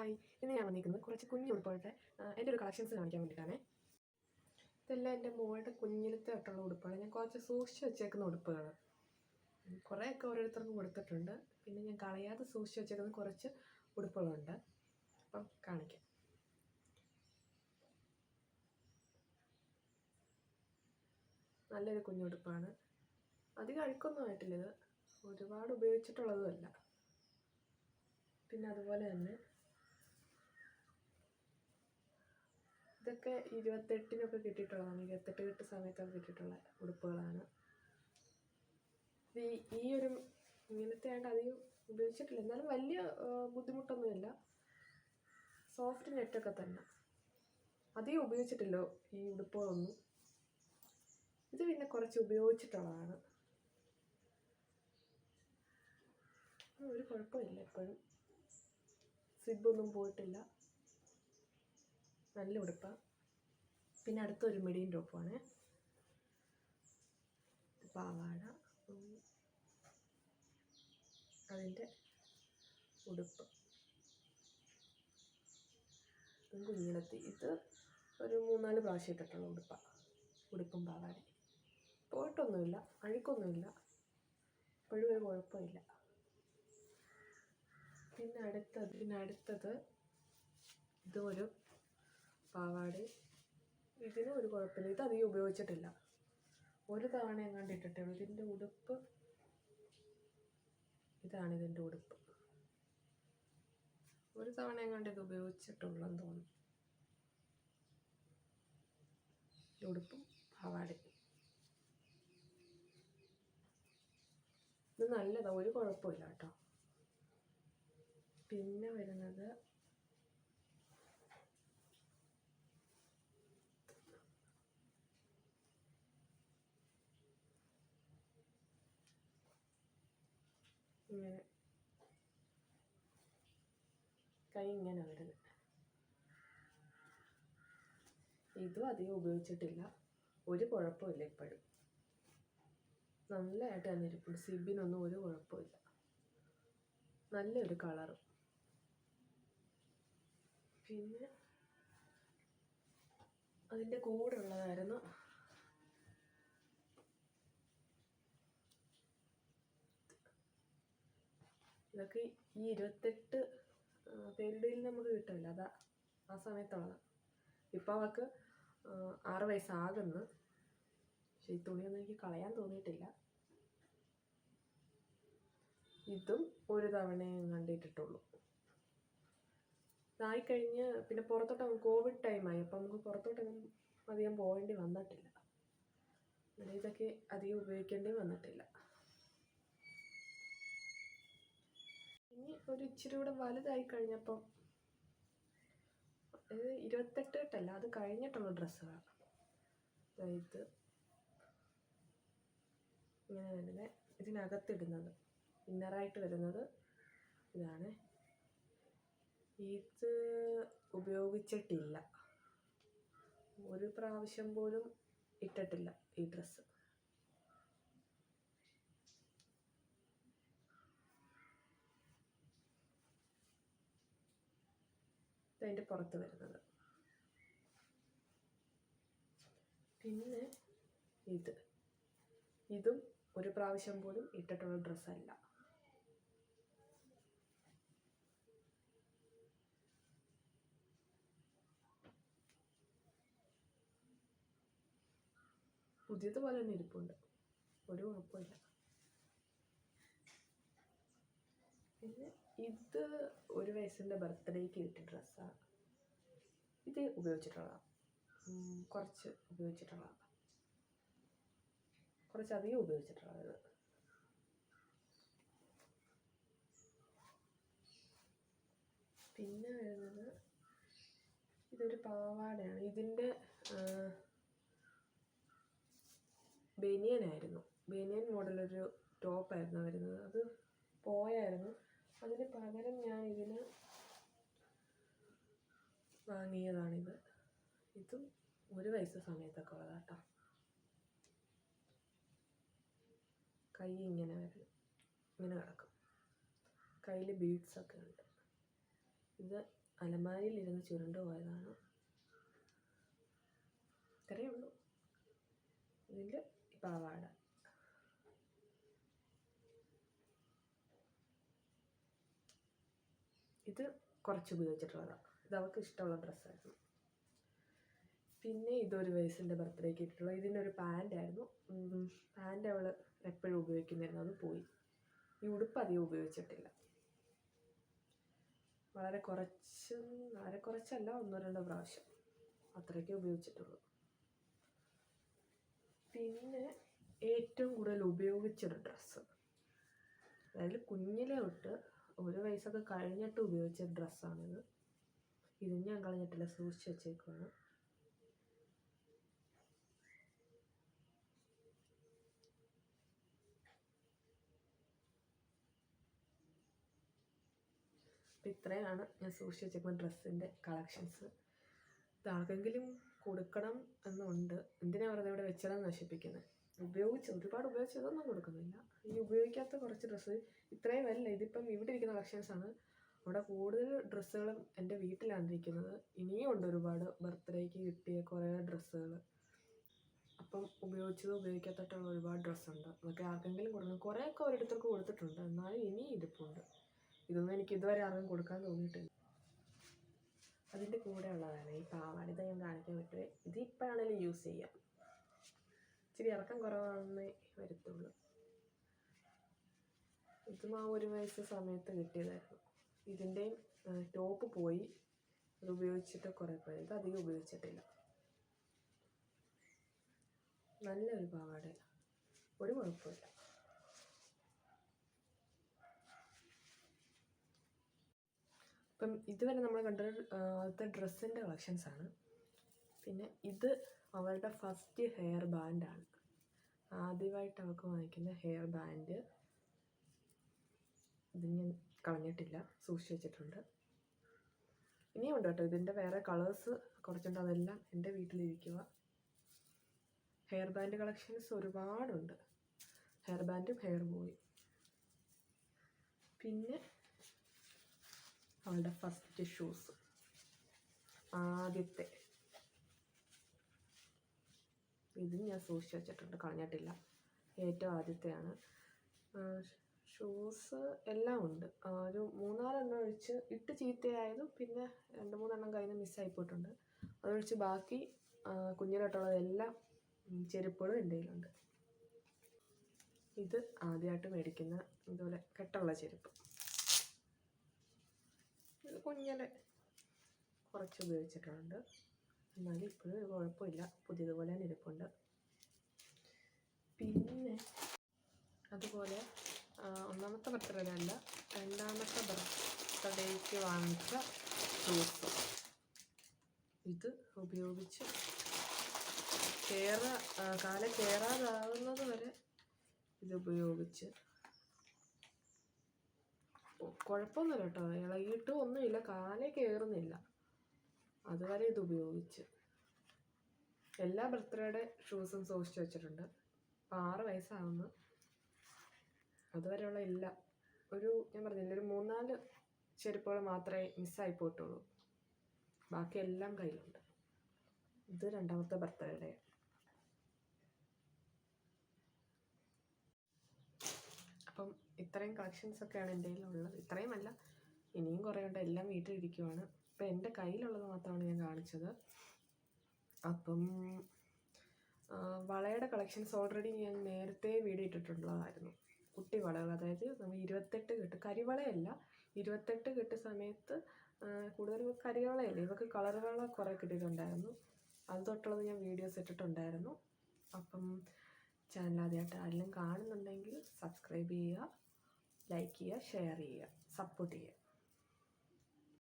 Hi, ഇന്ന് ഞാൻ വന്നിരിക്കുന്നത് കുറച്ച് കുഞ്ഞു ഉടുപ്പുകളുടെ എൻ്റെ ഒരു കളക്ഷൻസ് കാണിക്കാൻ വേണ്ടിയിട്ടാണ്. ഇതെല്ലാം എൻ്റെ മോളുടെ കുഞ്ഞിലത്തെ തൊട്ടുള്ള ഉടുപ്പാണ്. ഞാൻ കുറച്ച് സൂക്ഷിച്ച് വെച്ചേക്കുന്ന ഉടുപ്പുകൾ. കുറേയൊക്കെ ഓരോരുത്തർക്ക് കൊടുത്തിട്ടുണ്ട്. പിന്നെ ഞാൻ കളയാതെ സൂക്ഷിച്ച് വെച്ചേക്കുന്ന കുറച്ച് ഉടുപ്പുകളുണ്ട്. അപ്പം കാണിക്കാം. നല്ലൊരു കുഞ്ഞുടുപ്പാണ്. അധികം അഴുക്കൊന്നും ആയിട്ടില്ല. ഇത് ഒരുപാട് ഉപയോഗിച്ചിട്ടുള്ളതുമല്ല. പിന്നെ അതുപോലെ തന്നെ ഇതൊക്കെ 28-നൊക്കെ കിട്ടിയിട്ടുള്ളതാണ്. 28 കെട്ട് സമയത്തൊക്കെ കിട്ടിയിട്ടുള്ള ഉടുപ്പുകളാണ്. ഈ ഒരു ഇങ്ങനത്തെ ആയിട്ട് അധികം ഉപയോഗിച്ചിട്ടില്ല. എന്നാലും വലിയ ബുദ്ധിമുട്ടൊന്നുമില്ല. സോഫ്റ്റ് നെറ്റൊക്കെ തന്നെ. അധികം ഉപയോഗിച്ചിട്ടില്ല ഈ ഉടുപ്പുകളൊന്നും. ഇത് പിന്നെ കുറച്ച് ഉപയോഗിച്ചിട്ടുള്ളതാണ്. ഒരു കുഴപ്പമില്ല. എപ്പോഴും സിബൊന്നും പോയിട്ടില്ല. നല്ല ഉടുപ്പാണ്. പിന്നെ അടുത്തൊരു മിഡിയും ടോപ്പുമാണ്. പാവാട, അതിൻ്റെ ഉടുപ്പ്, കുഞ്ഞിലത്തി. ഇത് ഒരു 3-4 പ്രാവശ്യം ഇട്ടിട്ടുള്ള ഉടുപ്പും പാവാടയും. പോയിട്ടൊന്നുമില്ല, അഴുക്കൊന്നുമില്ല, ഇപ്പോഴും ഒരു കുഴപ്പമില്ല. പിന്നെ അടുത്തത് ഇതൊരു പാവാടയും. ഇതിനും ഒരു കുഴപ്പമില്ല. ഇതധികം ഉപയോഗിച്ചിട്ടില്ല. ഒരു തവണ എങ്ങാണ്ട് ഇട്ടിട്ടേ ഉള്ളൂ. ഇതിൻ്റെ ഉടുപ്പ് ഇതാണ്. ഇതിൻ്റെ ഉടുപ്പ് ഒരു തവണ എങ്ങാണ്ട് ഇത് ഉപയോഗിച്ചിട്ടുള്ളതെന്ന് തോന്നുന്നു. ഉടുപ്പും പാവാടയും ഇത് നല്ലതാണ്, ഒരു കുഴപ്പമില്ല കേട്ടോ. പിന്നെ വരുന്നത് ഇങ്ങനെ കൈ ഇങ്ങനെ വരുന്നത്. ഇതും അധികം ഉപയോഗിച്ചിട്ടില്ല, ഒരു കുഴപ്പമില്ല. ഇപ്പോഴും നല്ലതായിട്ട് തന്നെ ഇരിപ്പുണ്ട്. സിബിനൊന്നും ഒരു കുഴപ്പമില്ല. നല്ലൊരു കളറും. പിന്നെ അതിൻ്റെ കൂടെ ഉള്ളതായിരുന്നു ഇതൊക്കെ. ഈ 28 പേരുടയിൽ നമുക്ക് കിട്ടില്ല. അതാ ആ സമയത്തുള്ളത്. ഇപ്പം അവൾക്ക് 6 വയസ്സാകുന്നു. പക്ഷെ ഈ തുണിയൊന്നും എനിക്ക് കളയാൻ തോന്നിയിട്ടില്ല. ഇതും ഒരു തവണയും കണ്ടിട്ടുള്ളൂ. ഇതായിക്കഴിഞ്ഞ് പിന്നെ പുറത്തോട്ട് കോവിഡ് ടൈമായി. അപ്പം നമുക്ക് പുറത്തോട്ടൊന്നും അധികം പോകേണ്ടി വന്നിട്ടില്ല. ഇതൊക്കെ അധികം ഉപയോഗിക്കേണ്ടി വന്നിട്ടില്ല. ഇനി ഒരു ഇച്ചിരി കൂടെ വലുതായി കഴിഞ്ഞപ്പം, ഇത് 28 കെട്ടല്ല, അത് കഴിഞ്ഞിട്ടുള്ള ഡ്രസ്സുകളാണ്. ഇത് ഇങ്ങനെ വരുന്നത്. ഇതിനകത്തിടുന്നത് ഇന്നറായിട്ട് വരുന്നത് ഇതാണ്. ഇത് ഉപയോഗിച്ചിട്ടില്ല, ഒരു പ്രാവശ്യം പോലും ഇട്ടിട്ടില്ല ഈ ഡ്രസ്സ്. അതിൻ്റെ പുറത്ത് വരുന്നത്. പിന്നെ ഇതും ഒരു പ്രാവശ്യം പോലും ഇട്ടിട്ടുള്ള ഡ്രസ്സല്ല. പുതിയതുപോലെ തന്നെ ഇരിപ്പുണ്ട്, ഒരു കുഴപ്പമില്ല. പിന്നെ ഇത് 1 വയസ്സിൻ്റെ ബർത്ത്ഡേക്ക് കിട്ടിയ ഡ്രസ്സാണ്. ഇത് ഉപയോഗിച്ചിട്ടുള്ളതാണ്, കുറച്ച് ഉപയോഗിച്ചിട്ടുള്ളതാണ്, കുറച്ചധികം ഉപയോഗിച്ചിട്ടുള്ളത്. പിന്നെ വരുന്നത് ഇതൊരു പാവാടയാണ്. ഇതിൻ്റെ ബനിയനായിരുന്നു. ബനിയൻ മോഡലൊരു ടോപ്പായിരുന്നു വരുന്നത്. അത് പോയായിരുന്നു. അതിന് പകരം ഞാൻ ഇതിന് വാങ്ങിയതാണിത്. ഇതും 1 വയസ്സ് സമയത്തൊക്കെ ഉള്ളതാട്ടോ. കൈ ഇങ്ങനെ വരും, ഇങ്ങനെ കിടക്കും. കയ്യിൽ ബീഡ്സൊക്കെ ഉണ്ട്. ഇത് അലമാരിയിലിരുന്ന് ചുരുണ്ട് പോയതാണ്. ഇത്രയേ ഉള്ളൂ ഇതിൻ്റെ പാവാട. ഇത് കുറച്ച് ഉപയോഗിച്ചിട്ടുള്ളതാണ്. ഇത് അവൾക്ക് ഇഷ്ടമുള്ള ഡ്രസ്സായിരുന്നു. പിന്നെ ഇതൊരു വയസ്സിൻ്റെ ബർത്ത്ഡേക്ക് ഇട്ടിട്ടുള്ള ഇതിനൊരു പാൻറ്റായിരുന്നു. പാൻറ്റ് അവൾ എപ്പോഴും ഉപയോഗിക്കുന്നിരുന്നു, അത് പോയി. ഈ ഉടുപ്പ് അധികം ഉപയോഗിച്ചിട്ടില്ല. വളരെ കുറച്ചല്ല, 1-2 പ്രാവശ്യം അത്രയ്ക്കേ ഉപയോഗിച്ചിട്ടുള്ളൂ. പിന്നെ ഏറ്റവും കൂടുതൽ ഉപയോഗിച്ചൊരു ഡ്രസ്സ്, അതായത് കുഞ്ഞിലെ തൊട്ട് 1 വയസ്സൊക്കെ കഴിഞ്ഞിട്ട് ഉപയോഗിച്ച ഡ്രസ്സാണിത്. ഇത് ഞാൻ കളഞ്ഞിട്ടില്ല, സൂക്ഷിച്ച് വെച്ചേക്കുവാണ്. അപ്പം ഇത്രയാണ് ഞാൻ സൂക്ഷിച്ച് വെച്ചേക്കുന്ന ഡ്രസ്സിൻ്റെ കളക്ഷൻസ്. ഇതാർക്കെങ്കിലും കൊടുക്കണം എന്നുണ്ട്. എന്തിനാ വെറുതെ ഇവിടെ വെച്ചതെന്ന് നശിപ്പിക്കുന്നത്. ഒരുപാട് ഉപയോഗിച്ചതൊന്നും കൊടുക്കുന്നില്ല. ഈ ഉപയോഗിക്കാത്ത കുറച്ച് ഡ്രസ്സ് ഇത്രയും വല്ല. ഇതിപ്പം ഇവിടെ ഇരിക്കുന്ന കളക്ഷൻസാണ്. അവിടെ കൂടുതൽ ഡ്രസ്സുകളും എൻ്റെ വീട്ടിലാണ് ഇരിക്കുന്നത്. ഇനിയും ഉണ്ട് ഒരുപാട് ബർത്ത്ഡേക്ക് കിട്ടിയ കുറേ ഡ്രസ്സുകൾ. അപ്പം ഉപയോഗിക്കാത്തതായിട്ടുള്ള ഒരുപാട് ഡ്രസ്സുണ്ട്. അതൊക്കെ ആർക്കെങ്കിലും കൊടുക്കണം. കുറേയൊക്കെ ഓരോരുത്തർക്ക് കൊടുത്തിട്ടുണ്ട്, എന്നാലും ഇനിയും ഇരിപ്പുണ്ട്. ഇതൊന്നും എനിക്ക് ഇതുവരെ ആർക്കും കൊടുക്കാൻ തോന്നിയിട്ടില്ല. അതിൻ്റെ കൂടെ ഉള്ളതാണ് ഈ പാവാട. ഇത് ഞാൻ കാണിക്കാൻ പറ്റുമേ. ഇത് ഇപ്പോഴാണെങ്കിലും യൂസ് ചെയ്യാം. ഇച്ചിരി ഇറക്കം കുറവാണെന്നേ വരത്തുള്ളൂ. ഇതും ആ 1 വയസ്സ് സമയത്ത് കിട്ടിയതായിരുന്നു. ഇതിൻ്റെയും ടോപ്പ് പോയി. അത് ഉപയോഗിച്ചിട്ട് കുറേ പോയി. ഇത് അധികം ഉപയോഗിച്ചിട്ടില്ല. നല്ലൊരു പാവാട, ഒരു കുഴപ്പമില്ല. അപ്പം ഇതുവരെ നമ്മൾ കണ്ടത് ആദ്യത്തെ ഡ്രസ്സിൻ്റെ കളക്ഷൻസാണ്. പിന്നെ ഇത് അവളുടെ ഫസ്റ്റ് ഹെയർ ബാൻഡാണ്. ആദ്യമായിട്ട് അവൾക്ക് വാങ്ങിക്കുന്ന ഹെയർ ബാൻഡ്. ഇത് ഞാൻ കളഞ്ഞിട്ടില്ല, സൂക്ഷിച്ച് വെച്ചിട്ടുണ്ട്. ഇനിയും ഉണ്ട് കേട്ടോ. ഇതിൻ്റെ വേറെ കളേഴ്സ് കുറച്ചുണ്ട്, അതെല്ലാം എൻ്റെ വീട്ടിലിരിക്കുക. ഹെയർ ബാൻഡ് കളക്ഷൻസ് ഒരുപാടുണ്ട്. ഹെയർ ബാൻഡും ഹെയർ ബോയും. പിന്നെ അവളുടെ ഫസ്റ്റ് ഷൂസ്, ആദ്യത്തെ. ഇതും ഞാൻ സൂക്ഷിച്ച് വെച്ചിട്ടുണ്ട്, കളഞ്ഞിട്ടില്ല. ഏറ്റവും ആദ്യത്തെയാണ്. ഷൂസ് എല്ലാം ഉണ്ട്. ഒരു 3-4 എണ്ണം ഒഴിച്ച് ഇട്ട് ചീത്തയായതും പിന്നെ 2-3 എണ്ണം കയ്യിൽ നിന്ന് മിസ്സായി പോയിട്ടുണ്ട്. അതൊഴിച്ച് ബാക്കി കുഞ്ഞിലോട്ടുള്ളതെല്ലാം ചെരുപ്പുകളും എൻ്റെ കയ്യിലുണ്ട്. ഇത് ആദ്യമായിട്ട് മേടിക്കുന്ന ഇതുപോലെ കെട്ടുള്ള ചെരുപ്പ്. ഇത് കുഞ്ഞിലെ കുറച്ച് ഉപയോഗിച്ചിട്ടുണ്ട്, എന്നാലും ഇപ്പോഴും ഒരു കുഴപ്പമില്ല, പുതിയതുപോലെ തന്നെ ഇരിപ്പുണ്ട്. പിന്നെ അതുപോലെ 1ാമത്തെ ബർത്ത്ഡേ അല്ല, 2ാമത്തെ ബർത്ത്ഡേക്ക് വാങ്ങിച്ച ഷൂസ്. ഇത് ഉപയോഗിച്ച് കാല കയറാതാവുന്നത് വരെ ഇത് ഉപയോഗിച്ച് കുഴപ്പമൊന്നുമില്ല കേട്ടോ. ഇളകിയിട്ടും ഒന്നുമില്ല, കാലേ കയറുന്നില്ല. അതുവരെ ഇത് ഉപയോഗിച്ച് എല്ലാ ബർത്ത്ഡേയുടെ ഷൂസും സൂക്ഷിച്ച് വെച്ചിട്ടുണ്ട്. 6 വയസ്സാവുന്നു. അതുവരെയുള്ള എല്ലാം ഞാൻ പറഞ്ഞില്ല, ഒരു 3-4 ചെരുപ്പുകൾ മാത്രമേ മിസ്സായി പോയിട്ടുള്ളൂ. ബാക്കി എല്ലാം കയ്യിലുണ്ട്. ഇത് 2ാമത്തെ ബർത്ത്ഡേ. അപ്പം ഇത്രയും കളക്ഷൻസൊക്കെയാണ് എൻ്റെ കയ്യിലുള്ളത്. ഇത്രയുമല്ല, ഇനിയും കുറേ ഉണ്ട്. എല്ലാം വീട്ടിലിരിക്കുവാണ്. ഇപ്പം എൻ്റെ കയ്യിലുള്ളത് മാത്രമാണ് ഞാൻ കാണിച്ചത്. അപ്പം വളയുടെ കളക്ഷൻസ് ഓൾറെഡി ഞാൻ നേരത്തെ വീഡിയോ ഇട്ടിട്ടുള്ളതായിരുന്നു. കുട്ടി വളകൾ, അതായത് നമ്മൾ 28 കെട്ട്, കരിവളയല്ല, 28 കെട്ട് സമയത്ത് കൂടുതലും കരിവളയല്ല, ഇവർക്ക് കളർ വള കുറേ കിട്ടിയിട്ടുണ്ടായിരുന്നു. അത് തൊട്ടുള്ളത് ഞാൻ വീഡിയോസ് ഇട്ടിട്ടുണ്ടായിരുന്നു. അപ്പം ചാനൽ ആദ്യമായിട്ട് ആരെങ്കിലും കാണുന്നുണ്ടെങ്കിൽ സബ്സ്ക്രൈബ് ചെയ്യുക, ലൈക്ക് ചെയ്യുക, ഷെയർ ചെയ്യുക, സപ്പോർട്ട് ചെയ്യുക.